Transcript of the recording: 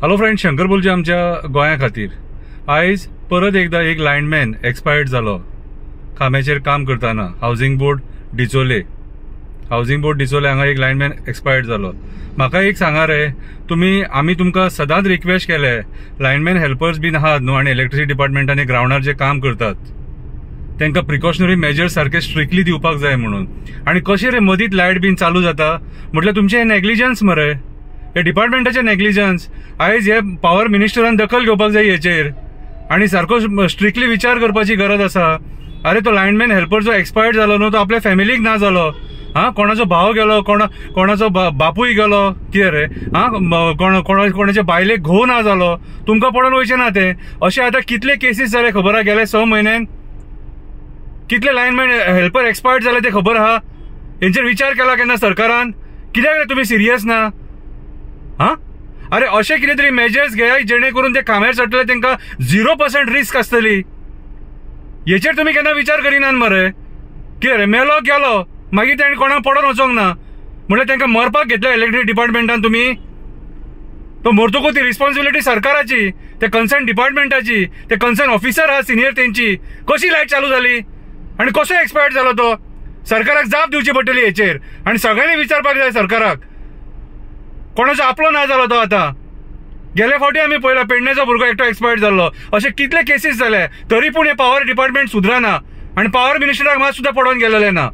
Hello friend, Shankar बोलचे आमच्या गोंया खातीर आयज परत एकदा एक लायनमॅन एक्सपायर्ड जालो खांब्याचेर काम करताना. हावजिंग बोर्ड डिचोले हांगा एक लायनमॅन एक्सपायर्ड जालो. म्हाका एक सांगा रे, आमी तुमकां सदांच रिक्वेस्ट केले, लायनमॅन हेल्पर्स बीन आहात न्हू आनी इलेक्ट्रिसिटी डिपार्टमेंटान ग्राउंडार जे काम करतात तांकां प्रिकॉशनरी मेजर्स सारखे स्ट्रिक्टली दिवपाक जाय म्हणून. आनी कशें रे मदींच लायट बीन चालू जाता म्हटल्यार तुमचें हें नेग्लिजन्स मरे, हे डिपार्टमेंटाचे नेग्लिजन्स. आयज हे पॉवर मिनिस्टरान दखल घेवपाक जाय हेचेर आनी सारको स्ट्रिक्टली विचार करपाची गरज आसा. अरे तो लायनमॅन हेल्पर जो एक्सपायर्ड जालो न्हू, तो आपल्या फॅमिलीक ना जालो. कोणाचो भाव गेलो, कोणाचो बापूय गेलो, कितें रे कोणाच्या बायलेक घोव ना जालो, तुमकां पडोन वयचें ना ते. अशें आतां कितले केसीस जाले खबर आहा गेल्या 6 म्हयन्यान? कितले लायनमॅन हेल्पर एक्सपायर्ड जाले ते खबर आहा? हेंचेर विचार केला केन्ना सरकारान? कित्याक रे तुमी सिरियस ना? अरे अशें कितें तरी मेजर्स घे जेणे करून ते खांब्यार चडटले तांकां 0% रिस्क आसतली. हेचेर तुमी केन्ना विचार करिनात मरे? कितें रे मेलो गेलो मागीर ताणें कोणाक पडोन वचोंक ना म्हटल्यार तांकां मरपाक घेतल्या इलेक्ट्रिक डिपार्टमेंटान तुमी? तो मरतकूच ती रिस्पॉन्सिबिलिटी सरकाराची, ते कन्सर्न डिपार्टमेंटाची, ते कन्सर्न ऑफिसर आहा सिनियर तेंची. कशी लायट चालू जाली आनी कसो एक्सपायर्ड जालो तो? सरकाराक जाप दिवची पडटली हेचेर आनी सगळ्यांनी विचारपाक जाय सरकाराक. कोणाचो आपलो ना जालो तो आतां. गेल्या फावटी आमी पळयला पेडणेचो भुरगो एकटो एक्सपायर्ड जाल्लो. अशे कितले केसीस जाले तरी पूण हे पॉवर डिपार्टमेंट सुधरना आनी पॉवर मिनिस्टराक मात सुद्दां पडोवन गेलेले ना.